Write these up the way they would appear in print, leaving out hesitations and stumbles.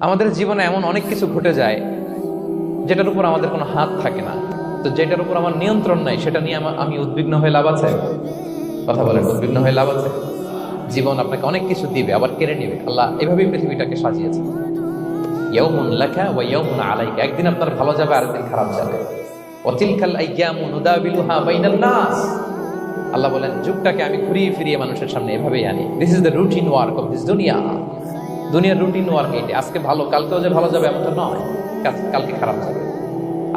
আমাদের জীবনে এমন অনেক কিছু ঘটে যায় যেটার উপর আমাদের কোনো হাত থাকে না। তো যেটার উপর আমার নিয়ন্ত্রণ নাই সেটা নিয়ে আমি উদ্বিগ্ন হয়ে লাভ আছে? কথা বলেন, উদ্বিগ্ন হয়ে লাভ আছে? জীবন আপনাকে অনেক কিছু দিবে, আবার কেড়ে নিবে। আল্লাহ এভাবেই পৃথিবীটাকে সাজিয়েছে। ইয়াউমুন লাকা ওয়া ইয়াউমুন আলাইকা, একদিন আপনার ভালো যাবে, আরেকদিন খারাপ যাবে। ওয়া তিলকাল আইয়ামু নুদাবিলুহা বাইনান নাস, আল্লাহ বলেন যুগটাকে আমি ঘুরিয়ে ফিরিয়ে মানুষের সামনে এভাবেই আনি। This is the routine work of this দুনিয়া। দুনিয়ার রুটিন ওয়ার্ক এইটা। আজকে ভালো, কালকেও যে ভালো যাবে এমনটা নয়, কালকে খারাপ যাবে।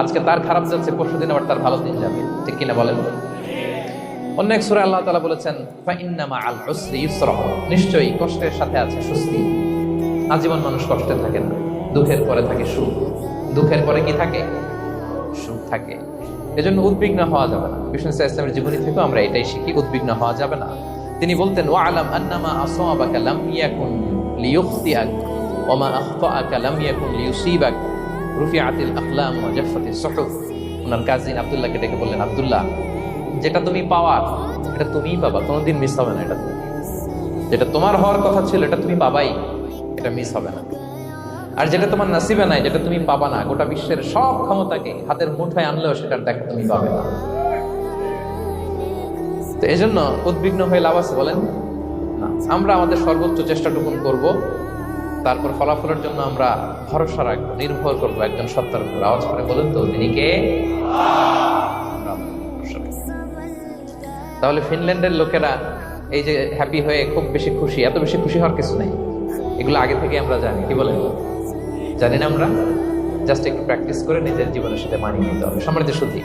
আজকে তার খারাপ যাচ্ছে, পরশুদিন আবার তার ভালো দিন যাবে। ঠিক কিনা বলেন? অন্য এক সূরায় আল্লাহ তাআলা বলেছেন ফাইন্না মাআল উসরি ইউসরা, নিশ্চয়ই কষ্টের সাথে আছে স্বস্তি। আজীবন মানুষ কষ্টে থাকে না, দুঃখের পরে থাকে সুখ, দুঃখের পরে কি থাকে? সুখ থাকে। এজন্য উদ্বিগ্ন হওয়া যাবে না। বিষ্ণু ইসলামের জীবনী থেকেও আমরা এটাই শিখি, উদ্বিগ্ন হওয়া যাবে না। তিনি বলতেন ওয়ালাম আন্নামা আসাবাকা লাম ইয়াকুন লিয়ুখতিআক ওয়া মা আখতাআকা লাম ইয়াকুন লিয়ুসিবাক রুফিআতিল আকলাম ওয়া জাফফাতিস সুহুফ। ওনার কাজিন আব্দুল্লাহকে ডেকে বললেন, আব্দুল্লাহ, যেটা তুমি পাওয়ার এটা তুমিই পাবা, কোনোদিন মিস হবে না। এটা যেটা তোমার হওয়ার কথা ছিল এটা তুমি পাবাই, এটা মিস হবে না। আর যেটা তোমার নসিবে নাই, যেটা তুমি পাবা না, গোটা বিশ্বের সব ক্ষমতাকে হাতের মুঠোয় আনলেও সেটার দেখা তুমি পাবে না। তো এই জন্য উদ্বিগ্ন হয়ে লাভ আছে বলেন না। আমরা আমাদের সর্বোচ্চ চেষ্টাটুকুন করব, তারপর ফলাফলের জন্য আমরা ভরসা রাখবো, নির্ভর করবো একজন সত্তার উপর। আওয়াজ করে বলেন তো তিনি কে? তাহলে ফিনল্যান্ডের লোকেরা এই যে হ্যাপি হয়ে খুব বেশি খুশি, এত বেশি খুশি হওয়ার কিছু নেই। এগুলো আগে থেকে আমরা জানি। কি বলেন? জানি না আমরা? জাস্ট একটু প্র্যাকটিস করে নিজের জীবনের সাথে মানিয়ে নিতে হবে। সম্মানিত সুধী,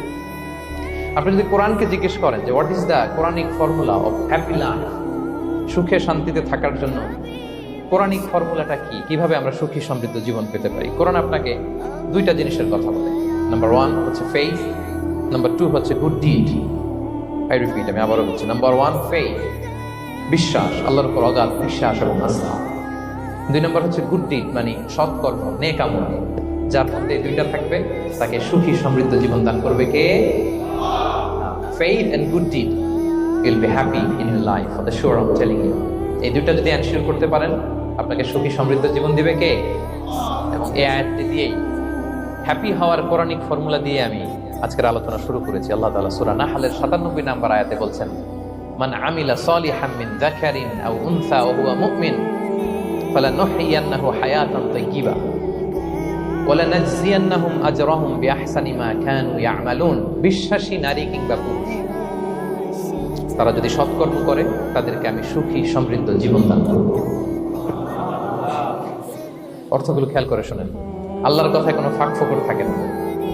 আপনি যদি কোরআনকে জিজ্ঞেস করেন যে what is the Quranic formula of happy life, সুখে শান্তিতে থাকার জন্য কোরআনিক ফর্মুলাটা কি, কিভাবে আমরা সুখী সমৃদ্ধ জীবন পেতে পারি, কোরআন আপনাকে দুইটা জিনিসের কথা বলে। নাম্বার 1 হচ্ছে ফেইথ, নাম্বার 2 হচ্ছে গুড ডিড। আই রিপিট, আমি আবারও বলছি, নাম্বার 1 ফেইথ, বিশ্বাস, আল্লাহর উপর অগাধ বিশ্বাস এবং আস্থা। 2 নম্বর হচ্ছে গুড ডিড, মানে সৎকর্ম, নেক আমল। যার মধ্যে দুইটা থাকবে তাকে সুখী সমৃদ্ধ জীবন দান করবে কে? Faith and good deed will be happy in your life, for the sure, I am telling you. এই দুইটা যদি এনশিওর করতে পারেন, আপনাকে সুখী সমৃদ্ধ জীবন দিবে কে? এবং এই আয়াতটি দিয়েই, হ্যাপি হওয়ার কোরআনিক ফর্মুলা দিয়ে আমি আজকের আলোচনা শুরু করেছি। আল্লাহ তাআলা সূরা নাহলের 97 নম্বর আয়াতে বলছেন, মান আমিলা সালিহাম মিন যাকারিন আও উনসা ওয়া হুয়া মুমিন ফালানুহইয়ান্নাহু হায়াতান তাইয়্যিবা ওয়া লানাজজিয়ান্নাহুম আজরাহুম বিআহসানি মা কানু ইয়ামালুন। বিশ্বাসী নারী কিংবা পুরুষ, তারা যদি সৎকর্ম করে তাদেরকে আমি সুখী সমৃদ্ধ জীবন দান করব। অর্থগুলো খেয়াল করে শোনেন। আল্লাহর কথায় কোনো ফাঁক ফোকর থাকে না,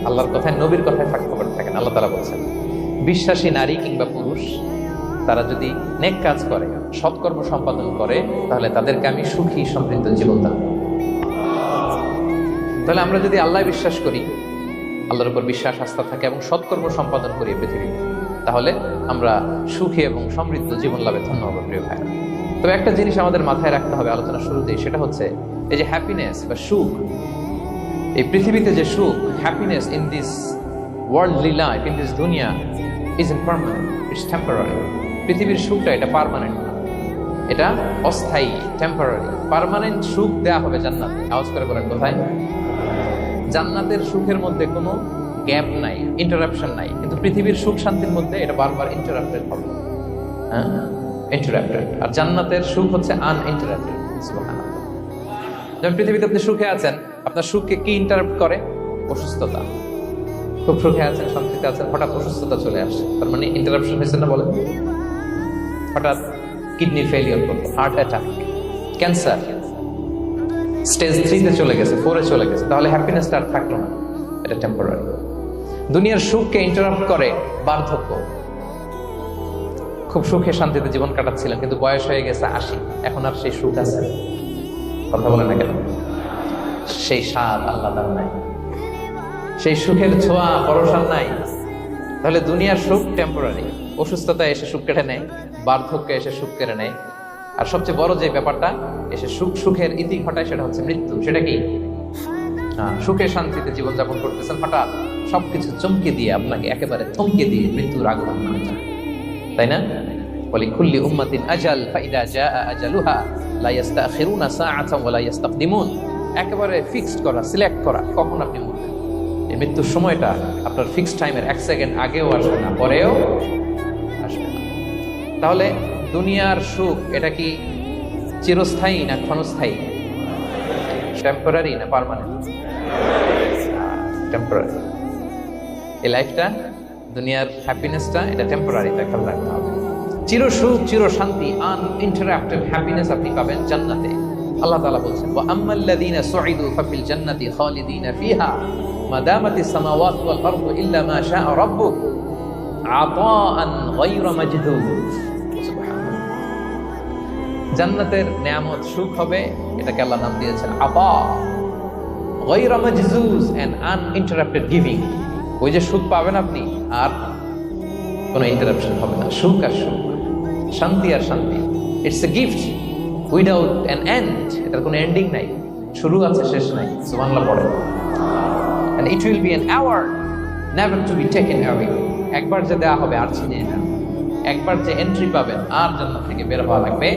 আল্লাহর কথায়, নবীর কথায় ফাঁক ফোকর থাকে না। আল্লাহ তাআলা বলছেন বিশ্বাসী নারী কিংবা পুরুষ তারা যদি নেক কাজ করে, সৎকর্ম সম্পাদন করে, তাহলে তাদেরকে আমি সুখী সমৃদ্ধ জীবন দান করব। তাহলে আমরা যদি আল্লাহ বিশ্বাস করি, আল্লাহর উপর বিশ্বাস আস্থা থাকে এবং সৎকর্ম সম্পাদন করি পৃথিবীতে, তাহলে আমরা সুখী এবং সমৃদ্ধ জীবন লাভে ধন্য হব প্রিয় ভাই। তবে একটা জিনিস আমাদের মাথায় রাখতে হবে আলোচনা শুরুতেই, সেটা হচ্ছে এই যে হ্যাপিনেস বা সুখ, এই পৃথিবীতে যে সুখ, happiness in this worldly life, in this দুনিয়া ইজ ইমপারমানেন্ট, ইটস টেম্পোরারি। পৃথিবীর সুখটা এটা পার্মানেন্ট না, এটা অস্থায়ী, টেম্পোরারি। পার্মানেন্ট সুখ দেয়া হবে জান্নাতে। আওয়াজ করে বলেন কোথায়? জান্নাতের সুখের মধ্যে কোনো গ্যাপ নাই, ইন্টারাপশন নাই। কিন্তু পৃথিবীর সুখ শান্তির মধ্যে এটা বারবার ইন্টারাপ্টেড হবে, হ্যাঁ, ইন্টারাপ্টেড। আর জান্নাতের সুখ হচ্ছে আনইন্টারাপ্টেড। সুবহানাল্লাহ। যেমন পৃথিবীতে আপনি সুখে আছেন, আপনার সুখকে কি ইন্টারাপ্ট করে? অসুস্থতা। খুব সুখে আছেন, শান্তিতে আছেন, হঠাৎ অসুস্থতা চলে আসে, তার মানে ইন্টারাপশন হয়েছে না? বলেন, হঠাৎ কিডনি ফেলিওর করলো, হার্ট অ্যাটাক, ক্যান্সার, স্টেজ 3-তে চলে গেছে, 4-এ চলে গেছে, তাহলে হ্যাপিনেসটা আর থাকলো না, এটা টেম্পোরারি। দুনিয়ার সুখকে ইন্টারাপ্ট করে বার্ধক্য। খুব সুখে শান্তিতে জীবন কাটাচ্ছিলেন, কিন্তু বয়স হয়ে গেছে 80, এখন আর সেই সুখ আছে? কথা বলে না কেন? সেই স্বাদ আল্লাহ তার নাই, সেই সুখের ছোঁয়া পরশান নাই। তাহলে দুনিয়ার সুখ টেম্পোরারি, অসুস্থতা এসে সুখ কেড়ে নেয়, বার্ধক্য এসে সুখ কেড়ে নেয়, আর সবচেয়ে বড় যে ব্যাপারটা এসে সুখের ইতি ঘটায়, সেটা হচ্ছে মৃত্যু। সেটা কি? সুখে শান্তিতে জীবনযাপন করতেছেন, হঠাৎ সবকিছু চমকে দিয়ে, আপনাকে একেবারে থমকে দিয়ে মৃত্যুর আগমন হয়ে যায়, তাই না? ওয়ালিকুল্লি উম্মাতিন আজাল ফাইদা জাআ আজালুহা লা ইস্তাখিরুনা সাআতান ওয়া লা ইস্তাকদিমুন। একেবারে ফিক্সড করা, সিলেক্ট করা কখন আপনি মরবেন। এই মৃত্যুর সময়টা আপনার ফিক্সড টাইমের 1 সেকেন্ড আগেও আসবে না, পরেও আসবে না। তাহলে দুনিয়ার সুখ এটা কি চিরস্থায়ী না ক্ষণস্থায়ী? টেম্পোরারি না পার্মানেন্ট? টেম্পোরারি। এই লাইফটা, দুনিয়ার হ্যাপিনেসটা, এটা টেম্পোরারি, তা খেয়াল রাখতে হবে। চির সুখ, চির শান্তি, আনইন্টারাপ্টেড হ্যাপিনেস আপনি পাবেন জান্নাতে। আল্লাহ তাআলা বলছেন, ওয়া আম্মাল্লাযীনা সুঈদু ফাফিল জান্নাতি খালিদিনা ফিহা মা দামাতিস সামাওয়াতু ওয়াল আরদু ইল্লা মা শাআ রাব্বুক আতাআন গায়রা মাজদুদ। সুবহানাল্লাহ। জান্নাতের নিয়ামত সুখ হবে, এটাকে আল্লাহ নাম দিয়েছেন আতা গায়রা মাজজুজ, এন্ড আনইন্টারাপ্টেড গিভিং। ওই যে সুখ পাবেন আপনি, আর কোনো ইন্টারাপশন হবে না। সুখ আর সুখ, শান্তি আর শান্তি। It's a gift without an end. এটার কোনো এন্ডিং নাই, শুরু আছে শেষ নাই। সুবহানাল্লাহ পড়ে। And it will be an hour never to be taken away. একবার যে দেয়া হবে আর ছিনিয়ে না, একবার যে এন্ট্রি পাবেন আর জান্নাত থেকে বের হওয়া লাগবে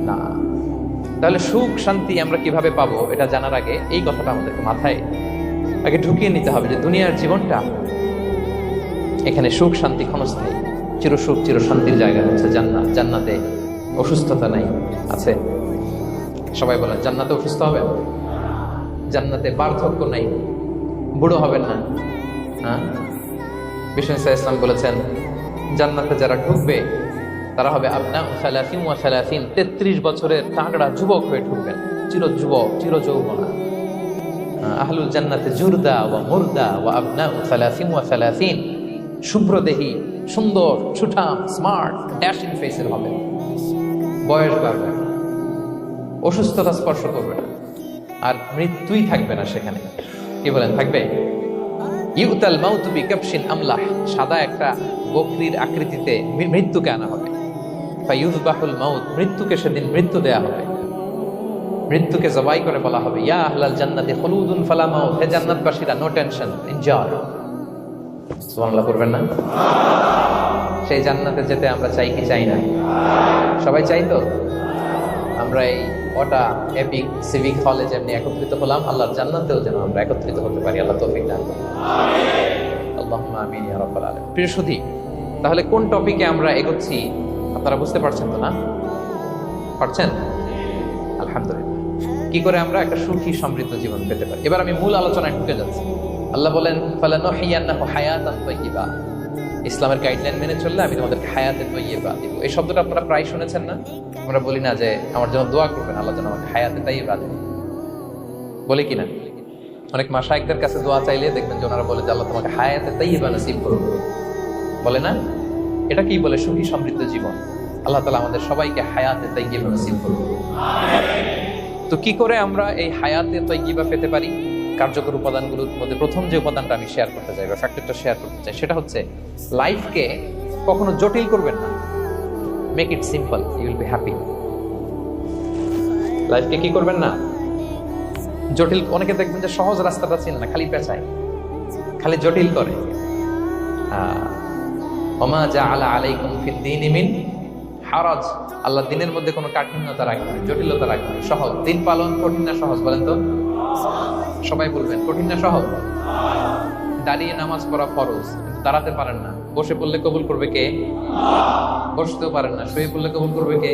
না। তাহলে সুখ শান্তি আমরা কিভাবে পাবো এটা জানার আগে এই কথাটা আমাদেরকে মাথায় আগে ঢুকিয়ে নিতে হবে যে দুনিয়ার জীবনটা, এখানে সুখ শান্তি ক্ষণস্থায়ী। চির সুখ চির শান্তির জায়গা হচ্ছে জান্নাত। জান্নাতে অসুস্থতা নাই, আছে? সবাই বলেন জান্নাতে অসুস্থ হবেন? জান্নাতে বার্ধক্য নাই, বুড়ো হবেন না। হ্যাঁ, বিষ্ণু ইসলাম বলেছেন জান্নাতে যারা ঢুকবে তারা হবে আবনাউ সালাসিন ওয়া সালাসিন, 33 বছরের তাগড়া যুবক হয়ে ঢুকবেন, চির যুবক চির যৌবনা। আহলুল জান্নাতে জুরদা ওয়া মুরদা ওয়া আবনাউ সালাসিন ওয়া সালাসিন, শুভ্রদেহী, সুন্দর, সুঠাম, স্মার্ট, ড্যাশিং ফেসের হবে। বয়স বাড়বে, অসুস্থতা স্পর্শ করবে না, আর মৃত্যুই থাকবে না সেখানে। কি বলেন, থাকবে? ইউতাল মাউতু বিকাবশিন আমলাহ, সাদা একটা বকরির আকৃতিতে মৃত্যুকে আনা হবে। ফায়ুযবাহুল মাউত, মৃত্যুকে সেদিন মৃত্যু দেয়া হবে। মৃত্যুকে জবাই করে বলা হবে, ইয়া আহলাল জান্নাতি খুলুদুন ফালা মাউত, হে জান্নাতবাসীরা, নো টেনশন, এনজয়। সুবহানাল্লাহ করবেন না? সেই জান্নাতে যেতে আমরা চাই কি চাই না? সবাই চাই তো? আমরা এই ওটা এপিক সিভিক হলে যেমনি একত্রিত হলাম, আল্লাহর জান্নাতেও যেন আমরা একত্রিত হতে পারি। আল্লাহ তৌফিক দান করুন। আল্লাহুম্মা আমিন ইয়া রাব্বাল আলামিন। প্রিয় সুধী, তাহলে কোন টপিকে আমরা এগোচ্ছি আপনারা বুঝতে পারছেন তো না? পারছেন? আলহামদুলিল্লাহ। কি করে আমরা একটা সুখী সমৃদ্ধ জীবন পেতে পারি? এবার আমি মূল আলোচনায় ঢুকে যাচ্ছি। আল্লাহ বলেন, ফালানুহিয়ান্নাহু হায়াতান তাইয়্যিবা, ইসলামের গাইডলাইন মেনে চললে আমি তোমাদেরকে হায়াতে তাইয়্যিবা দিব। এই শব্দটা আপনারা প্রায় শুনেছেন না? আমরা বলি না যে আমার জন্য দোয়া করবেন, আল্লাহ যেন আমাকে হায়াতে তাইয়্যিবা দেন, বলি কিনা? অনেক মাশায়েখদের কাছে দোয়া চাইলে দেখবেন যে ওনারা বলে যে আল্লাহ তোমাকে হায়াতে তাইয়্যিবা নসিব করুন, বলে না? এটা কি বলে? সুখী সমৃদ্ধ জীবন। আল্লাহ তাআলা আমাদের সবাইকে হায়াতে তাইয়্যিবা নসিব করুন। তো কি করে আমরা এই হায়াতে তাইয়্যিবা পেতে পারি? কার্যকর উপাদানগুলোর মধ্যে প্রথম যে উপাদানটা আমি শেয়ার করতে চাই বা ফ্যাক্টরটা শেয়ার করতে চাই, সেটা হচ্ছে লাইফকে কখনো জটিল করবেন না। Make it simple, you will be happy. লাইফকে কি করবেন না? জটিল। অনেকে দেখবেন যে সহজ রাস্তাটা চিনে না, খালি পেঁচায়, খালি জটিল করে। ওমা জাআলা আলাইকুম ফিদ দীনি মিন হারাজ, আল্লাহ দিনের মধ্যে কোনো কাঠিন্যতা রাখেন, জটিলতা রাখেন। সহজ। দিন পালন কঠিন না সহজ? বলেন তো, সবাই বলবেন কঠিন না সহজ? দাঁড়িয়ে নামাজ পড়া ফরজ, দাঁড়াতে পারেন না, বসে পড়লে কবুল করবে কে? বসতেও পারেন না, শুয়ে পড়লে কবুল করবে কে?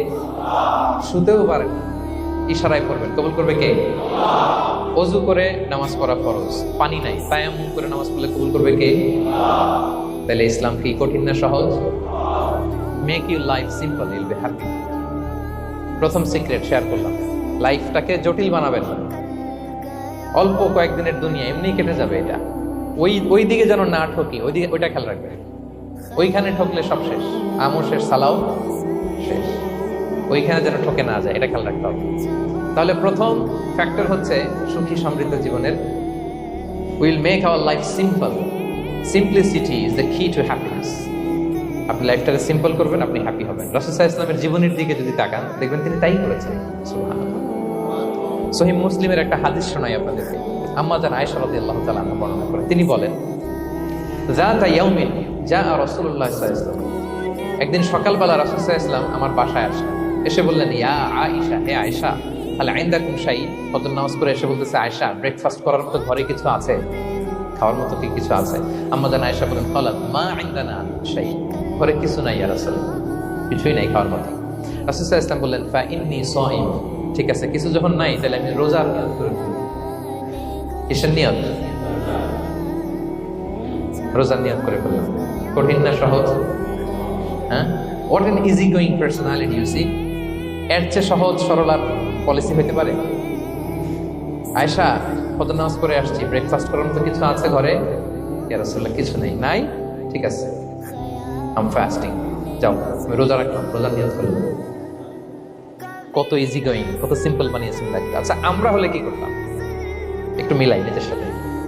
শুতেও পারেন না, ইশারায় পড়বেন, কবুল করবে কে? ওযু করে নামাজ পড়া ফরজ, পানি নাই, তায়াম্মুম করে নামাজ পড়লে কবুল করবে কে? তাহলে ইসলাম কি কঠিন না সহজ? Make your life simple, Yule be happy. প্রথম সিক্রেট শেয়ার করলাম, লাইফটাকে জটিল বানাবেন না। অল্প কয়েকদিনের দুনিয়া, এমনি কেটে যাবে। এটা ওই দিকে যেন না ঠকি, ওইটা খেয়াল রাখবে। ওইখানে ঠকলে সব শেষ, আমও শেষ, সালাও শেষ। ওইখানে যেন ঠকে না যায়, এটা খেয়াল রাখতে হবে। তাহলে প্রথম ফ্যাক্টর হচ্ছে সুখী সমৃদ্ধ জীবনের, will make our life simple. Simplicity is the কি টু হ্যাপিনেস। আপনি লাইফটাকে সিম্পল করবেন, আপনি হ্যাপি হবেন। রাসূল সাল্লাল্লাহু আলাইহি ওয়াসাল্লামের জীবনের দিকে যদি তাকান, দেখবেন তিনি তাই করেছেন। সুবহানাল্লাহ। সহিহ মুসলিমের একটা হাদিস শোনাই আপনাদেরকে। আম্মা জান আয়েশা রাদিয়াল্লাহু তাআলা আনহা বর্ণনা করেন, তিনি বলেন, যাতা ইয়াউমিন জাআ রাসূলুল্লাহ সাল্লাল্লাহু আলাইহি ওয়াসাল্লাম, একদিন সকালবেলা রাসূল সাল্লাল্লাহু আলাইহি ওয়াসাল্লাম আমার বাসায় আসলেন। এসে বললেন, ইয়া আয়েশা, হে আয়েশা, আল ইনদাকুম শাই, ফজর নামাজ পড়ে এসে বলতেছে, আয়েশা ব্রেকফাস্ট করার মতো ঘরে কিছু আছে, খাওয়ার মতো কি কিছু আছে? আম্মা জান আয়েশা বলেন, ক্বালাত মা ইনদানা শাই, ঘরে কিছু নাই ইয়া রাসূলুল্লাহ, কিছুই নাই খাওয়ার মতো। রাসূল সাল্লাল্লাহু আলাইহি ওয়াসাল্লাম বললেন, ফা ইন্নী সাইম, ঠিক আছে কিছু যখন নাই তাহলে আমি রোজার নিয়ত করে ফেলি। কিসের নিয়ত? রোজার নিয়ত করে ফেললাম। কঠিন না সহজ? হ্যাঁ, what an easy going personality you see. এর চেয়ে সহজ সরল আর পলিসি হইতে পারে? আয়েশা ফজর নামাজ পড়ে আসছি, ব্রেকফাস্ট করার মতো কিছু আছে ঘরে? ইয়া রাসূলুল্লাহ কিছু নেই। নাই, ঠিক আছে আই এম ফাস্টিং, যাও আমি রোজা রাখলাম, রোজার নিয়ত করলাম। কত ইজি গোয়িং, কত সিম্পল বানিয়েছেন লাইফ। আচ্ছা আমরা হলে কি করতাম? একটু মিলাই নিজের সাথে।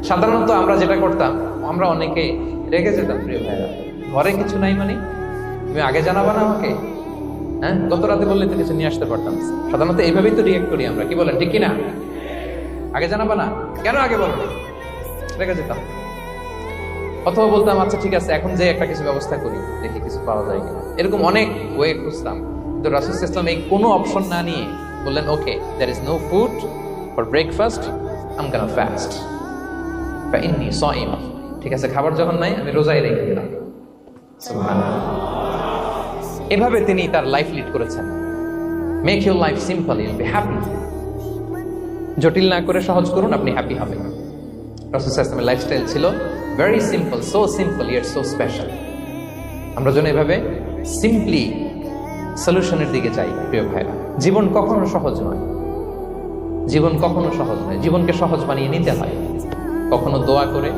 সাধারণত আমরা যেটা করতাম, আমরা অনেকে রেগে যেতাম, প্রিয় ভাইরা, ঘরে কিছু নাই মানে তুমি আগে জানাবা না আমাকে? হ্যাঁ, গত রাতে বললে তো কিছু নিয়ে আসতে পারতাম। সাধারণত এইভাবেই তো রিয়েক্ট করি আমরা, কি বলেন ঠিক কিনা? আগে জানাবা না কেন, আগে বলো, রেগে যেতাম। অথবা বলতাম আচ্ছা ঠিক আছে এখন যে একটা কিছু ব্যবস্থা করি, দেখি কিছু পাওয়া যায় কিনা, এরকম অনেক ওয়ে খুঁজতাম। তো রাসূল সাল্লাল্লাহু আলাইহি ওয়াসাল্লাম এই কোনো অপশন না নিয়ে বললেন, okay there is no food for breakfast, I am gonna fast, ফা ইন্নী সাইম, ঠিক আছে খাবার যখন নাই আমি রোজাই রেখে দিলাম। সুবহানাল্লাহ। এভাবে তিনি তার লাইফ লিড করেছেন। Make your life simple, Yule be happy. জটিল না করে সহজ করুন, আপনি হ্যাপি হবেন। রাসূল সাল্লাল্লাহু আলাইহি ওয়াসাল্লামের লাইফস্টাইল ছিল very simple, so simple yet so special. আমরা যেন এভাবে সিম্পলি সলিউশনের দিকে যাই। প্রিয় ভাইরা, জীবন কখনো সহজ নয়, জীবন কখনো সহজ নয়। জীবনকে সহজ বানিয়ে নিতে হয়, কখনো দোয়া করে,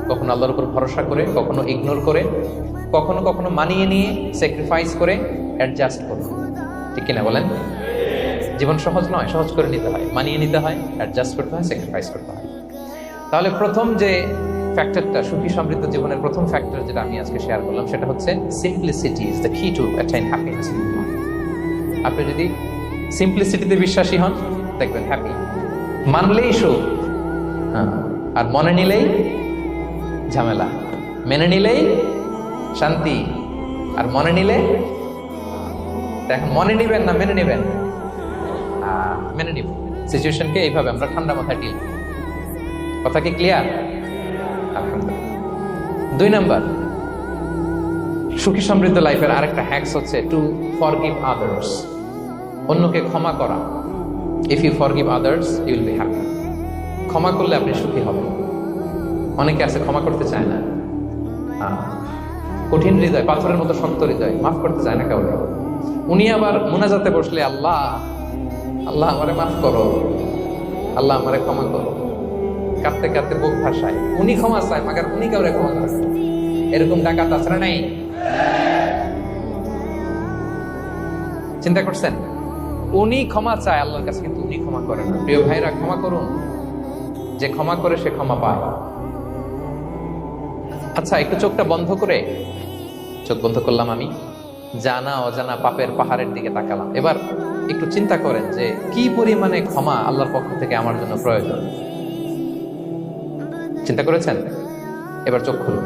কখনো আল্লাহর উপর ভরসা করে, কখনো ইগনোর করে, কখনো কখনো মানিয়ে নিয়ে, স্যাক্রিফাইস করে, অ্যাডজাস্ট করে। ঠিক কিনা বলেন? জীবন সহজ নয়, সহজ করে নিতে হয়, মানিয়ে নিতে হয়, অ্যাডজাস্ট করতে হয়, স্যাক্রিফাইস করতে হয়। তাহলে প্রথম যে ফ্যাক্টরটা, সুখী সমৃদ্ধ জীবনের প্রথম ফ্যাক্টর যেটা আমি আজকে শেয়ার করলাম, সেটা হচ্ছে সিম্পলিসিটি ইজ দ্য কি টু অ্যাটাইন হ্যাপিনেস। আপনি যদি সিম্পলিসিটিতে বিশ্বাসী হন, দেখবেন হ্যাপি। মানলেই সুখ, আর মনে নিলেই ঝামেলা। মেনে নিলেই শান্তি, আর মনে নিলে, এখন মনে নিবেন না মেনে নিবেন? মেনে নিব। সিচুয়েশনকে এইভাবে আমরা ঠান্ডা মাথায় ডিল। কথা কি ক্লিয়ার? আলহামদুলিল্লাহ। 2 নাম্বার, সুখী সমৃদ্ধ লাইফের আরেকটা হ্যাকস হচ্ছে টু ফরগিভ আদার্স, অন্যকে ক্ষমা করা। If you forgive others you will be happy. ক্ষমা করলে আপনি সুখী হবেন। অনেকে আছে ক্ষমা করতে চায় না, কঠিন হৃদয়, পাথরের মতো শক্ত হৃদয়, মাফ করতে চায় না কাউকে। উনি আবার মুনাজাতে বসলে আল্লাহ আল্লাহ আমারে মাফ করো, আল্লাহ আমারে ক্ষমা করো, কাঁদতে কাঁদতে বুক ভাসায়। উনি ক্ষমা চায়, মাগার উনি কাউরে ক্ষমা করে। এরকম ডাকাত আছে না নাই? চিন্তা করছেন? উনি ক্ষমা চায় আল্লাহর কাছে, কিন্তু উনি ক্ষমা করে না। প্রিয় ভাইরা, ক্ষমা করুন। যে ক্ষমা করে সে ক্ষমা পায়। আচ্ছা, একটু চোখটা বন্ধ করে, চোখ বন্ধ করলাম আমি, জানা অজানা পাপের পাহাড়ের দিকে তাকালাম। এবার একটু চিন্তা করেন যে কি পরিমাণে ক্ষমা আল্লাহর পক্ষ থেকে আমার জন্য প্রয়োজন। চিন্তা করেছেন? এবার চোখ খুলুন,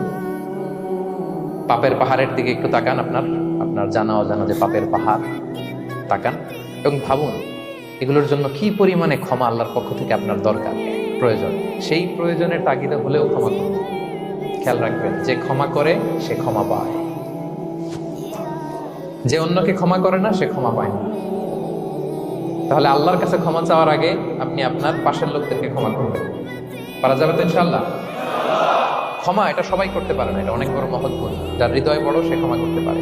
পাপের পাহাড়ের দিকে একটু তাকান। আপনার জানা অজানা যে পাপের পাহাড়, তাকান এবং ভাবুন এগুলোর জন্য কি পরিমাণে ক্ষমা আল্লাহর পক্ষ থেকে আপনার দরকার, প্রয়োজন। সেই প্রয়োজনের তাগিদে হলেও ক্ষমা করুন। খেয়াল রাখবেন, যে ক্ষমা করে সে ক্ষমা পায়, যে অন্যকে ক্ষমা করে না সে ক্ষমা পায় না। তাহলে আল্লাহর কাছে ক্ষমা চাওয়ার আগে আপনি আপনার পাশের লোকদেরকে ক্ষমা করবেন। পারা যাবে তো ইনশাআল্লাহ? ক্ষমা এটা সবাই করতে পারে না, এটা অনেক বড় মহৎ গুণ। যার হৃদয় বড় সে ক্ষমা করতে পারে।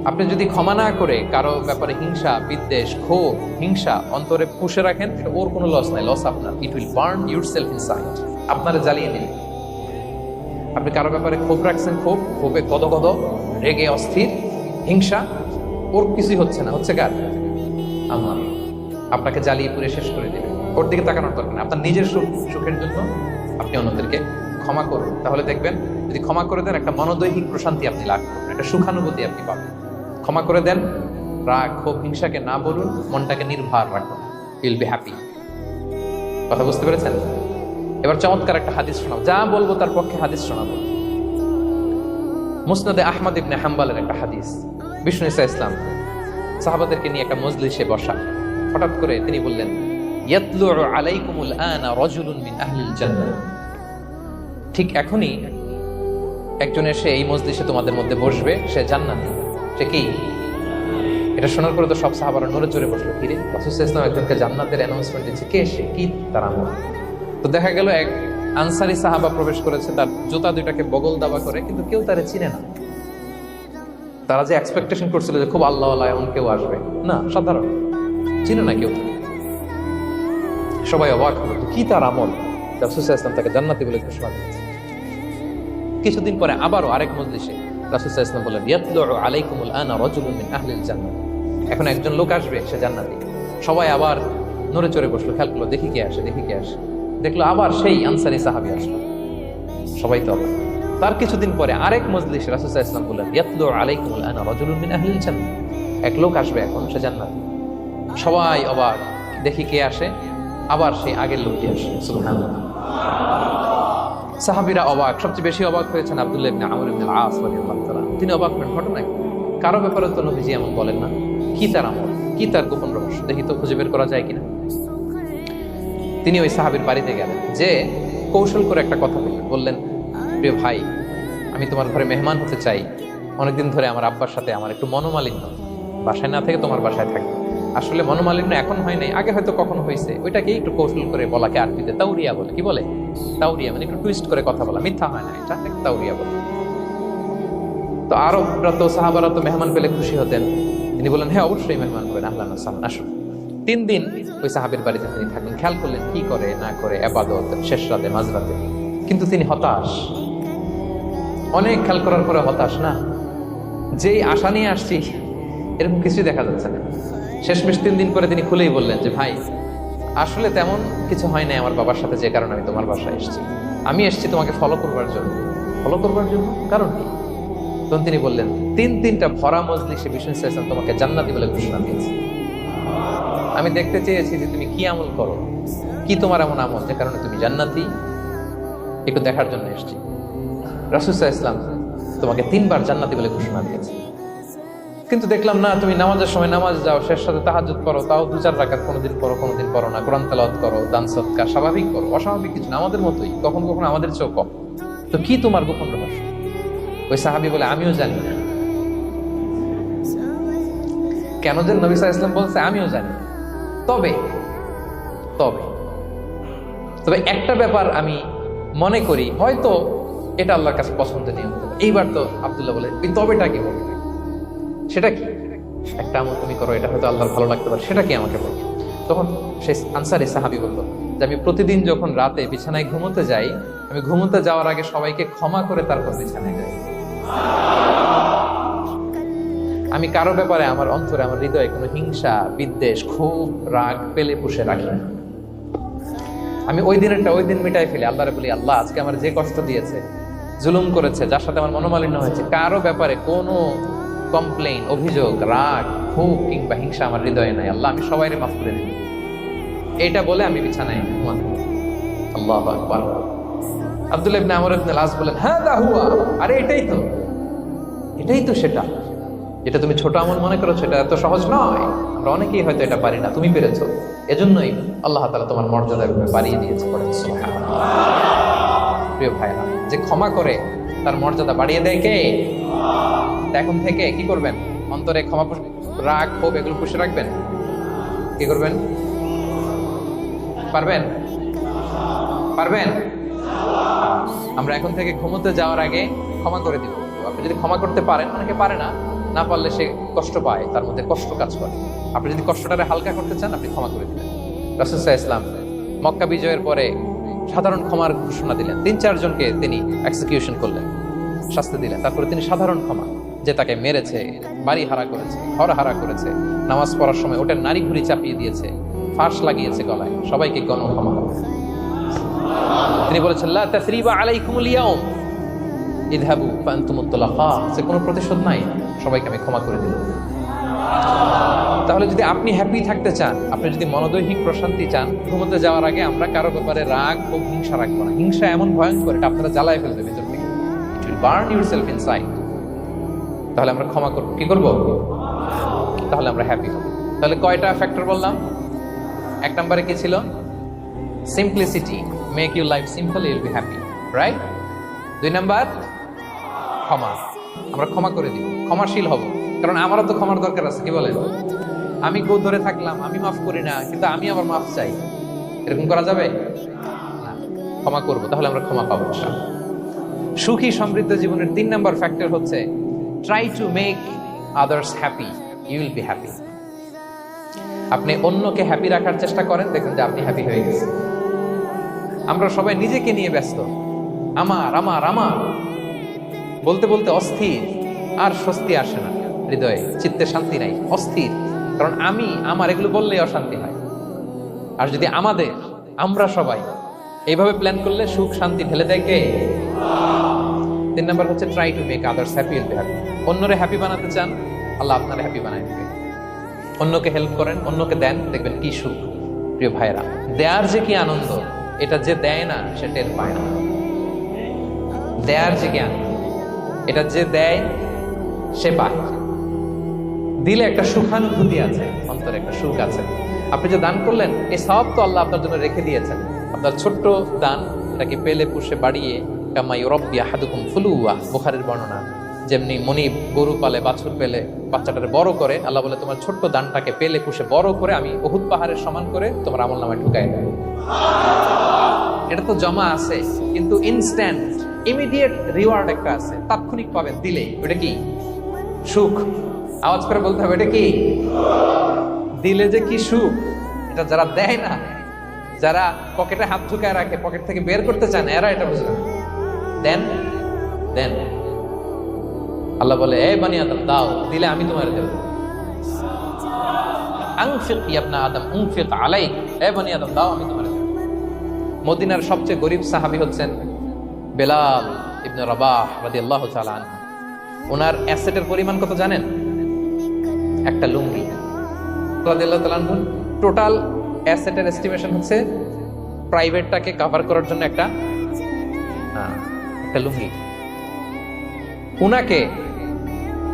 আপনি যদি ক্ষমা না করে কারো ব্যাপারে হিংসা, বিদ্বেষ, ক্ষোভ, হিংসা অন্তরে পুষে রাখেন, এটা ওর কোনো লস নাই, লস আপনার। It will burn yourself inside, আপনারে জ্বালিয়ে দিন। আপনি কারো ব্যাপারে ক্ষোভ রাখছেন, ক্ষোভে গদগদ, রেগে অস্থির, হিংসা, ওর কিছুই হচ্ছে না, হচ্ছে কার? আমার। আপনাকে জ্বালিয়ে পুড়ে শেষ করে দেবে। ওর দিকে তাকানোর দরকার নেই। আপনার নিজের সুখের জন্য আপনি অন্যদেরকে ক্ষমা করুন। তাহলে দেখবেন যদি ক্ষমা করে দেন, একটা মনোদৈহিক প্রশান্তি আপনি লাভ করবেন, একটা সুখানুভূতি আপনি পাবেন। ক্ষমা করে দেন, রাগ, ক্ষোভ, হিংসাকে না বলুন, মনটাকে নির্ভর রাখুন, ইউল বি হ্যাপি। কথা বুঝতে পেরেছেন? এবার চমৎকার একটা হাদিস শোনাবো, যা বলবো তার পক্ষে হাদিস শোনাবো। মুসনাদে আহমদ ইবনে হাম্বলের একটা হাদিস। বিষ্ণু ঈসা ইসলাম সাহাবাদেরকে নিয়ে একটা মজলিসে বসা, হঠাৎ করে তিনি বললেন, ইয়াতলু আলাইকুমুল আনা রাজুলুন মিন আহলিল জান্নাহ। ঠিক এখনই একজন এসে এই মজলিসে তোমাদের মধ্যে বসবে, সে জান্নাতি। সে কি? এটা শোনার পরে তো সব সাহাবারা নড়ে চড়ে বসলো। কি রে, রাসূল সাল্লাল্লাহু আলাইহি ওয়াসাল্লাম একজনকে জান্নাতের অ্যানাউন্সমেন্ট দিচ্ছে, কে সে, কি তার আমল? তো দেখা গেল এক আনসারী সাহাবা প্রবেশ করেছে, তার জুতা দুইটাকে বগল দাবা করে, কিন্তু কেউ তারে চিনে না। তারা যে এক্সপেকটেশন করছিল যে খুব আল্লাহওয়ালা এমন কেউ আসবে, না, সাধারণ, চিনে না কেউ। সবাই অবাক হলো, কি তার আমল? রাসূল সাল্লাল্লাহু আলাইহি ওয়াসাল্লাম তাকে জান্নাতি বলে ঘোষণা দিয়েছে। কিছুদিন পরে আবারও আরেক মজলিসে রাসূল সাল্লাল্লাহু আলাইহি ওয়াসাল্লাম বললেন, ইয়াতলু আলাইকুমুল আনা রাজুলুন মিন আহলিল জান্নাহ। এখন একজন লোক আসবে, সে জান্নাতি। সবাই আবার নড়ে চড়ে বসলো, খেয়াল করলো, দেখি কে আসে, দেখি কে আসে। দেখলো আবার সেই আনসারী সাহাবী আসলো। সবাই তো অবাক। তার কিছুদিন পরে আরেক মজলিসে রাসূল সাল্লাল্লাহু আলাইহি ওয়াসাল্লাম বললেন, ইয়াতলু আলাইকুমুল আনা রাজুলুন মিন আহলিল জান্নাহ। এক লোক আসবে, এখন সে জান্নাতি। সবাই অবাক, দেখি কে আসে, আবার সেই আগের লোকটি আসে। সুবহানাল্লাহ। সাহাবীরা অবাক, সবচেয়ে বেশি অবাক হয়েছেন আব্দুল্লাহ ইবনে আমর ইবনে আল-আস রাদিয়াল্লাহু তাআলা। তিনি অবাক হলেন, ঘটনা কি? কারো ব্যাপারে তো নবীজি এমন বলেন না, কি তার আমল, কি তার গোপন রহস্য, দেখি তো খুঁজে বের করা যায় কিনা। তিনি ওই সাহাবীর বাড়িতে গেলেন, যে কৌশল করে একটা কথা বললেন, প্রিয় ভাই, আমি তোমার ঘরে মেহমান হতে চাই। অনেকদিন ধরে আমার আব্বার সাথে আমার একটু মনোমালিন্য, বাসায় না থেকে তোমার বাসায় থাকি। আসলে মনোমালিন্য এখন হয় নাই, আগে হয়তো কখনো হয়েছে। ওইটাকে একটু কৌশল করে বলাকে আরবিতে তাউরিয়া বলে। কি বলে? তাউরিয়া, মানে একটু টুইস্ট করে কথা বলা, মিথ্যা হয় না, এটা তাউরিয়া বলে। তো আরবরা তো, সাহাবারা তো মেহমান পেলে খুশি হতেন। তিনি বললেন, হ্যাঁ অবশ্যই মেহমান করেন, আহলান ওয়া সাহলান, আসুন। 3 দিন ওই সাহাবীর বাড়িতে তিনি থাকলেন। খেয়াল করলেন কি করে না করে, ইবাদত, শেষ রাতে, মাঝরাতে। কিন্তু তিনি হতাশ, অনেক খেয়াল করার পরে হতাশ। না, যেই আশা নিয়ে আসছি এরকম কিছুই দেখা যাচ্ছে না। শেষমেশ 3 দিন পরে তিনি খুলেই বললেন যে, ভাই আসলে তেমন কিছু হয় নাই আমার বাবার সাথে, যে কারণে আমি তোমার বাসায় এসেছি। আমি এসেছি তোমাকে ফলো করবার জন্য। ফলো করবার জন্য? কারণ কি? তখন তিনি বললেন, 3টা ভরা মজলিসে বিষ্ণু সাল্লাল্লাহু আলাইহি ওয়াসাল্লাম তোমাকে জান্নাতি বলে ঘোষণা দিয়েছে। আমি দেখতে চেয়েছি যে তুমি কি আমল করো, কি তোমার এমন আমল যে কারণে তুমি জান্নাতি, একটু দেখার জন্য এসেছি। রাসূল সাল্লাল্লাহু আলাইহি ওয়াসাল্লাম তোমাকে 3বার জান্নাতি বলে ঘোষণা দিয়েছে। কিন্তু দেখলাম না, তুমি নামাজের সময় নামাজ যাও, শেষ সাথে তাহাজ্জুদ করো, তাও 2-4 রাকাত, কোনোদিন করো কোনোদিন করো না, কোরআন তেলাওয়াত করো, দান সদকা স্বাভাবিক করো, অস্বাভাবিক কিছু না, আমাদের মতোই, কখনো কখনো আমাদের চেয়েও কম। তো কি তোমার গোপন রহস্য? ওই সাহাবী বলে, আমিও জানি না। কেন যে নবী সাল্লাল্লাহু আলাইহি ওয়াসাল্লাম বলছে আমিও জানি না। তবে তবে তবে একটা ব্যাপার আমি মনে করি, হয়তো এটা আল্লাহর কাছে পছন্দনীয় হতে পারে। এইবার তো আব্দুল্লাহ বলে, ওই তবেটা কি বলবে? সেটা কি? একটা আমল তুমি করো, এটা হয়তো আল্লাহর ভালো লাগতে পারে, সেটা কি আমাকে বলো। তখন সেই আনসারী সাহাবী বলল যে, আমি প্রতিদিন যখন রাতে বিছানায় ঘুমোতে যাই, আমি ঘুমোতে যাওয়ার আগে সবাইকে ক্ষমা করে তারপর বিছানায় যাই। আমি কারো ব্যাপারে আমার অন্তরে, আমার হৃদয়ে কোনো হিংসা, বিদ্বেষ, ক্ষোভ, রাগ পেলে পুষে রাখি না। আমি ওই দিনেরটা ওই দিন মিটাই ফেলি। আল্লাহরে বলি, আল্লাহ আজকে আমার যে কষ্ট দিয়েছে, জুলুম করেছে, যার সাথে আমার মনোমালিন্য হয়েছে, কারো ব্যাপারে কোনো কমপ্লেইন, অভিযোগ, রাগ, ক্ষোভ কিংবা হিংসা আমার হৃদয়ে নাই। আল্লাহ আমি সবাইকে মাফ করে দিই। এইটা বলে আমি বিছানায় ঘুমাতে। আল্লাহু আকবার। আব্দুল্লাহ ইবনে আমর ইবনে আল-আস বলেন, হ্যাঁ দা হুয়া, আরে এটাই তো সেটা, যেটা তুমি ছোট আমল মনে করো, সেটা এত সহজ নয়। আমরা অনেকেই হয়তো এটা পারি না, তুমি পেরেছো। এজন্যই আল্লাহ তাআলা তোমার মর্যাদা বাড়িয়ে দিয়েছে। পড়েন সুবহানাল্লাহ। প্রিয় ভাইরা, যে ক্ষমা করে তার মর্যাদা বাড়িয়ে দেয় কে? এখন থেকে কি করবেন? অন্তরে ক্ষমা, রাগ, ক্ষোভ এগুলো পুষে রাখবেন। কি করবেন? পারবেন? আমরা এখন থেকে ঘুমোতে যাওয়ার আগে ক্ষমা করে দিব। আপনি যদি ক্ষমা করতে পারেন, অনেকে পারে না, না পারলে সে কষ্ট পায়, তার মধ্যে কষ্ট কাজ করে। আপনি যদি কষ্টটারে হালকা করতে চান, আপনি ক্ষমা করে দিলেন। রাসূল সাল্লাল্লাহু আলাইহি ওয়াসাল্লাম মক্কা বিজয়ের পরে সাধারণ ক্ষমার ঘোষণা দিলেন। 3-4 জনকে তিনি এক্সিকিউশন করলেন, শাস্তি দিলেন। তারপরে তিনি সাধারণ ক্ষমা, যে তাকে মেরেছে, বাড়ি হারা করেছে, ঘর হারা করেছে, নামাজ পড়ার সময় ওটার নারী ঘুড়ি চাপিয়ে দিয়েছে, ফাঁস লাগিয়েছে গলায়, সবাইকে গণক্ষমা। তিনি বলেছেন, লা তাসরিবা আলাইকুমুল ইয়াউম ইযহাবু ফাআনতুমুত তুলাকা, যে কোনো প্রতিশোধ নাই, সবাইকে আমি ক্ষমা করে দিলাম। তাহলে যদি আপনি হ্যাপি থাকতে চান, আপনি যদি মনোদৈহিক প্রশান্তি চান, ঘুমোতে যাওয়ার আগে আমরা কারো ব্যাপারে রাগ ও হিংসা রাখবো না। হিংসা এমন ভয়ঙ্কর, এটা আপনারা জ্বালায় ফেলবে ভিতর থেকে। It will burn yourself inside. তাহলে আমরা ক্ষমা করবো। কি করবো? তাহলে আমরা হ্যাপি হবো। তাহলে কয়টা ফ্যাক্টর বললাম? এক নম্বরে কি ছিল? Simplicity, make your life simple, Yule be happy, right? 2 number ক্ষমা, আমরা ক্ষমা করে দিব, ক্ষমাশীল হব, কারণ আমারও তো ক্ষমার দরকার আছে। কি বলেন? আমি গো ধরে থাকলাম, আমি মাফ করি না, কিন্তু আমি আবার মাফ চাই, এরকম করা যাবে না। ক্ষমা করব, তাহলে আমরা ক্ষমা পাবো। সুখী সমৃদ্ধ জীবনের 3 নাম্বার ফ্যাক্টর হচ্ছে try to make others happy, you will be happy. আপনি অন্যকে হ্যাপি রাখার চেষ্টা করেন, দেখবেন যে আপনি হ্যাপি হয়ে গেছেন। আমরা সবাই নিজেকে নিয়ে ব্যস্ত, আমার আমার আমার বলতে বলতে অস্থির, আর স্বস্তি আসে না হৃদয়ে, চিত্তে শান্তি নাই, অস্থির। কারণ আমি আমার এগুলো বললেই অশান্তি হয়। আর যদি আমাদের, আমরা সবাই এইভাবে প্ল্যান করলে সুখ শান্তি ঢেলে দেয় কে? 3 নাম্বার হচ্ছে try to make others happy, will be happy. অন্যরে হ্যাপি বানাতে চান, আল্লাহ আপনারে হ্যাপি বানায় দিবে। অন্যকে হেল্প করেন, অন্যকে দেন, দেখবেন কি সুখ। প্রিয় ভাইরা, দেয়ার যে কি আনন্দ, এটা যে দেয় না সে টের পায় না। দেয়ার যে জ্ঞান, এটা যে দেয় সে পায়। দিলে একটা সুখানুভূতি আছে, অন্তরে একটা সুখ আছে। আপনি যে দান করলেন, এই সব তো আল্লাহ আপনার জন্য রেখে দিয়েছেন। আপনার ছোট্ট দান, এটাকে পেলে পুষে বাড়িয়ে, কামা ইউরাব্বি আহাদুকুম ফুলুওয়া, বুখারীর বর্ণনা, যেমনি মনিব গরু পালে, বাছুর পেলে বাচ্চাটারে বড় করে, আল্লাহ বলে তোমার ছোট্ট দানটাকে পেলে পুষে বড় করে আমি উহুদ পাহাড়ের সমান করে তোমার আমলনামায় ঢুকাই দেব। এটা তো জমা আছে, কিন্তু ইনস্ট্যান্ট ইমিডিয়েট রিওয়ার্ড একটা আছে, তাৎক্ষণিক পাবেন দিলে। ওটা কি? সুখ। আওয়াজ করে বলতে হবে, এটা কি? দিলে যে কি সুখ, এটা যারা দেয় না, যারা পকেটে হাত ঢুকায় রাখে, পকেট থেকে বের করতে চান, এরা এটা বুঝবে না। দেন দেন, আল্লাহ বলে এ বানি আদম দাও, দিলে আমি তোমার দেব। আনফিক ইয়া আদম উনফিক আলাইক, এ বানি আদম দাও, আমি তোমার দেব। মদিনার সবচেয়ে গরিব সাহাবী হচ্ছেন বেলাল ইবনে রাবাহ রাদিয়াল্লাহু তাআলা আনহু। ওনার অ্যাসেটের পরিমাণ কত জানেন? একটা লুঙ্গি। রাদিয়াল্লাহু তাআলা আনহু টোটাল অ্যাসেটের এস্টিমেশন হচ্ছে প্রাইভেটটাকে কভার করার জন্য একটা লুঙ্গি। উনাকে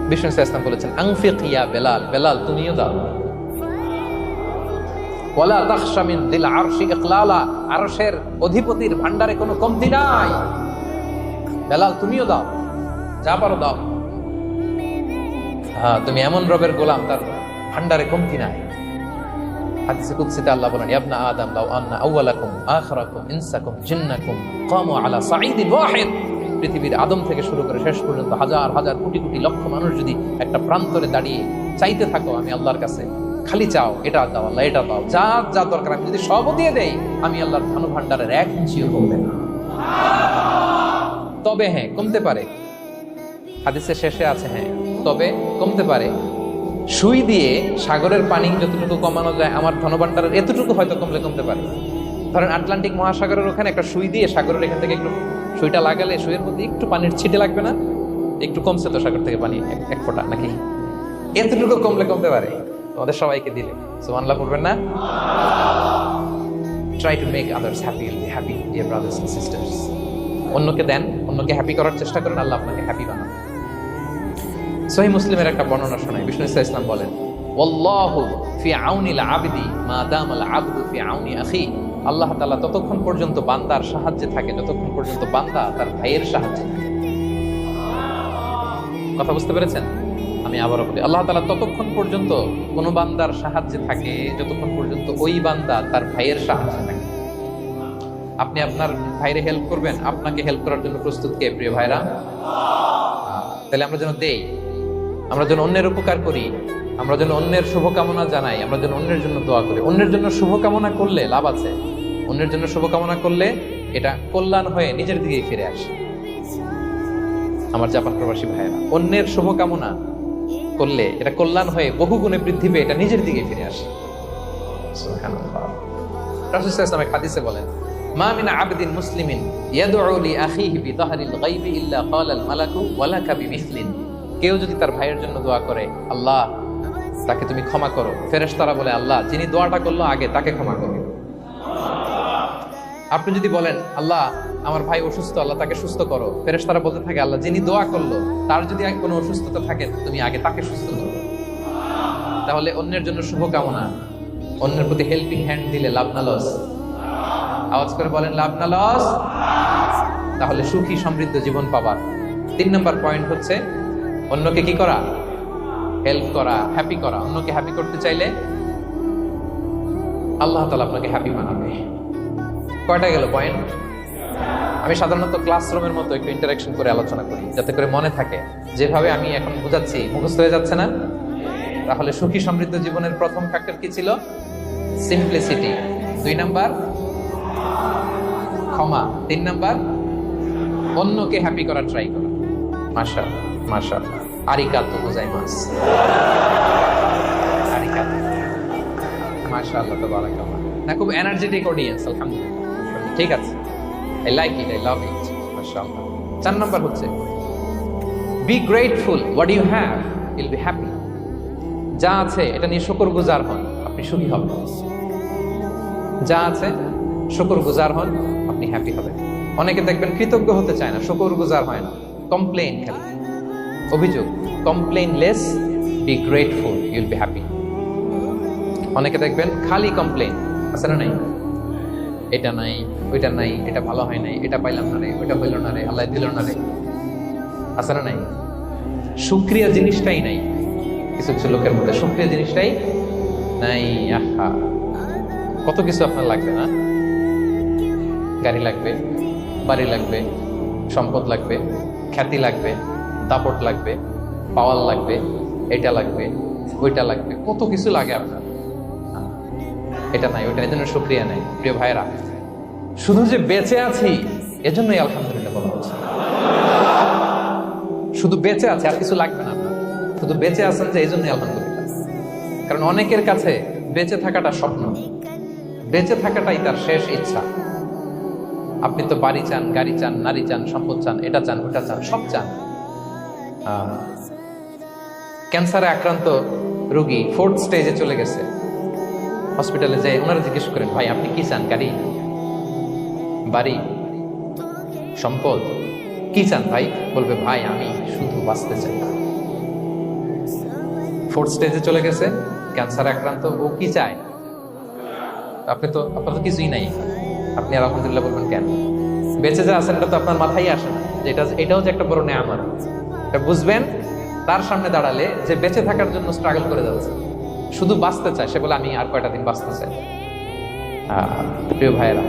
বিষ্ণু ইসলাম বলেছেন আনফিক ইয়া বেলাল, বেলাল তুমিও দাও। ওয়ালা তাখশা মিন দিল আরশি ইকলালা, আরশের অধিপতির ভান্ডারে কোনো কমতি নাই, বেলাল তুমিও দাও, যা পারো দাও। তুমি এমন রবের গোলাম, তার ভান্ডারে কমতি নাই। হাদিসে কুদসিতে আল্লাহ বলেন ইবনা আদম লাউ আন্না আউওয়ালাকুম আখিরাকুম ইনসাকুম জিন্নাকুম কামু আলা সাঈদিন ওয়াহিদ, পৃথিবীর আদম থেকে শুরু করে শেষ পর্যন্ত হাজার হাজার কোটি কোটি লক্ষ মানুষ যদি একটা প্রান্তরে দাঁড়িয়ে চাইতে থাকো আমি আল্লাহর কাছে, খালি চাও এটা দাও আল্লাহ, এটা দাও, যা যা দরকার আমি যদি সবও দিয়ে দেই, আমি আল্লাহর ধন ভান্ডারের 1 ইঞ্চিও কমবে না। তবে হ্যাঁ, কমতে পারে। হাদিসের শেষে আছে হ্যাঁ, তবে কমতে পারে। সুই দিয়ে সাগরের পানি যতটুকু কমানো যায়, আমার ধনভাণ্ডারের এতটুকু হয়তো কমতে পারে। ধরেন আটলান্টিক মহাসাগরের ওখানে একটা সুই দিয়ে সাগরের এখান থেকে একটু সুইটা লাগালে সুইয়ের মধ্যে একটু পানির ছিটে লাগবে না? একটু কমছে তো সাগর থেকে পানি, এক ফোঁটা নাকি? এতটুকু কমতে পারে তোমাদের সবাইকে দিলে। সুবহানাল্লাহ পড়বেন না? Try to make others happy, happy dear brothers and sisters. অন্যকে দেন, অন্যকে হ্যাপি করার চেষ্টা করেন, আল্লাহ আপনাকে হ্যাপি বানান। সহিহ মুসলিমের একটা বর্ণনা শোনায়, বিষ্ণু ইসলাম বলেন ওয়াল্লাহু ফি আউনিল আবদি মা দামাল আবদু ফি আউনি আখি, আল্লাহ তাআলা ততক্ষণ পর্যন্ত বান্দার সাহায্যে থাকে যতক্ষণ পর্যন্ত বান্দা তার ভাইয়ের সাহায্যে থাকে। কথা বুঝতে পেরেছেন? আমি আবারও বলি, আল্লাহ তাআলা ততক্ষণ পর্যন্ত কোন বান্দার সাহায্যে থাকে যতক্ষণ পর্যন্ত ওই বান্দা তার ভাইয়ের সাহায্যে থাকে। আপনি আপনার ভাইরে হেল্প করবেন, আপনাকে হেল্প করার জন্য প্রস্তুত কে প্রিয় ভাইরা? তাহলে আমরা যেন দেই, আমরা যেন অন্যের উপকার করি, আমরা যেন অন্যের শুভকামনা জানাই, আমরা যেন অন্যের জন্য দোয়া করি। অন্যের জন্য শুভকামনা করলে লাভ আছে। অন্যের জন্য শুভকামনা করলে এটা কল্যাণ হয়ে নিজের দিকেই ফিরে আসে। আমার জাপান প্রবাসী ভাইয়েরা, অন্যের শুভকামনা করলে এটা কল্যাণ হয়ে বহু গুণে বৃদ্ধি পেয়ে এটা নিজের দিকে ফিরে আসে। সুবহানাল্লাহ। রাসূল সাল্লাল্লাহু আলাইহি ওয়াসাল্লাম হাদিসে বলেন মা মিন আবদিন মুসলিমিন ইয়াদউ লি আখিহি বিযাহরিল গায়বি ইল্লা ক্বালাল মালাকু ওয়ালাকা বিমিসলিন, কেউ যদি তার ভাইয়ের জন্য দোয়া করে আল্লাহ তাকে তুমি ক্ষমা করো, ফেরেশতারা বলে আল্লাহ যিনি দোয়াটা করলো আগে তাকে ক্ষমা করো। আপনি যদি বলেন আল্লাহ আমার ভাই অসুস্থ, আল্লাহ তাকে সুস্থ করো, ফেরেশতারা বলতে থাকে আল্লাহ যিনি দোয়া করলো তার যদি কোনো অসুস্থতা থাকে তুমি আগে তাকে সুস্থ করো। তাহলে অন্যের জন্য শুভকামনা, অন্যের প্রতি হেল্পিং হ্যান্ড দিলে লাভ না লস? আওয়াজ করে বলেন লাভ না লস? তাহলে সুখী সমৃদ্ধ জীবন পাবার 3 নম্বর পয়েন্ট হচ্ছে অন্যকে কি করা? হেল্প করা, হ্যাপি করা। অন্যকে হ্যাপি করতে চাইলে আল্লাহ তাআলা আপনাকে হ্যাপি বানাবে। কয়টা গেল পয়েন্ট? আমি সাধারণত ক্লাসরুমের মতো একটু ইন্টারাকশন করে আলোচনা করি যাতে করে মনে থাকে। যেভাবে আমি এখন বোঝাচ্ছি মুখস্থ হয়ে যাচ্ছে না? তাহলে সুখী সমৃদ্ধ জীবনের প্রথম ফ্যাক্টর কি ছিল? সিম্পলিসিটি। 2 নাম্বার ক্ষমা। 3 নাম্বার অন্যকে হ্যাপি করার ট্রাই করা। মাশাআল্লাহ মাশাআল্লাহ, আরিগাতো গোজাইমাস। আরিগাতো, মাশাআল্লাহ, তাবারাকাল্লাহ। না, খুব এনার্জেটিক অডিয়েন্স, আলহামদুলিল্লাহ। ঠিক আছে, I like it, I love it, মাশাআল্লাহ। 4 নাম্বার হচ্ছে be grateful what you have, you'll be happy. যা আছে এটা নিয়ে শুকরগুজার হন, আপনি সুখী হবেন। যা আছে শুকরগুজার হন, আপনি হ্যাপি হবেন। অনেকে দেখবেন কৃতজ্ঞ হতে চায় না, শুকরগুজার হয় না, কমপ্লেইন খালি, অভিযোগ। Complain less, be grateful, Yule be happy. অনেকে দেখবেন খালি কমপ্লেইন, আছে না নাই? এটা নাই, ওইটা নাই, এটা ভালো হয় নাই, এটা পাইলাম না রে, ওইটা হইল না রে, আল্লাহ দিল না রে, আছে না নাই? শুকরিয়া জিনিসটাই নাই কিছু কিছু লোকের মধ্যে, শুকরিয়া জিনিসটাই নাই। আহা, কত কিছু আপনার লাগবে না? গাড়ি লাগবে, বাড়ি লাগবে, সম্পদ লাগবে, খ্যাতি লাগবে, দাপট লাগবে, পাওয়ার লাগবে, এটা লাগবে, ওইটা লাগবে, কত কিছু লাগে আপনার। এটা নাই, ওইটা, এজন্য শুকরিয়া নাই। প্রিয় ভাইরা, শুধু যে বেঁচে আছি এজন্যই আলহামদুলিল্লাহ বলা হচ্ছে। শুধু বেঁচে আছে, আর কিছু লাগবে না আপনার। শুধু বেঁচে আছেন যে এই জন্যই আলহামদুলিল্লাহ। কারণ অনেকের কাছে বেঁচে থাকাটা স্বপ্ন, বেঁচে থাকাটাই তার শেষ ইচ্ছা। আপনি তো বাড়ি চান, গাড়ি চান, নারী চান, সম্পদ চান, এটা চান, ওটা চান, সব চান। ক্যান্সারে আক্রান্ত রোগী 4th স্টেজে চলে গেছে, হসপিটালে যাই ওনারা জিজ্ঞেস করেন, ভাই আপনি কি চান? গাড়ি, বাড়ি, সম্পদ, কি চান ভাই? বলবে, ভাই আমি শুধু বাঁচতে চাই। 4th স্টেজে চলে গেছে, ক্যান্সারে আক্রান্ত, ও কি চায়? আপনার তো কিছুই নাই, আপনি আর আলহামদুলিল্লাহ বলবেন কেন? বেঁচে যা আছেন এটা তো আপনার মাথায় আসে না, এটাও যে একটা বড় নেয়ামত। এটা বুঝবেন তার সামনে দাঁড়ালে, যে বেঁচে থাকার জন্য স্ট্রাগল করে যাচ্ছে, শুধু বাঁচতে চায়, সে বলে আমি আর কয়টা দিন বাঁচতে চাই। প্রিয় ভাইয়েরা,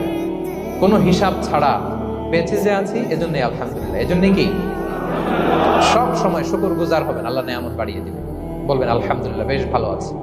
কোনো হিসাব ছাড়া বেঁচে যে আছি এজন্যই আলহামদুলিল্লাহ। এজন্য কি সব সময় শুকরগুজার হবেন, আল্লাহ নেয়ামত বাড়িয়ে দিবেন, বলবেন আলহামদুলিল্লাহ বেশ ভালো আছে।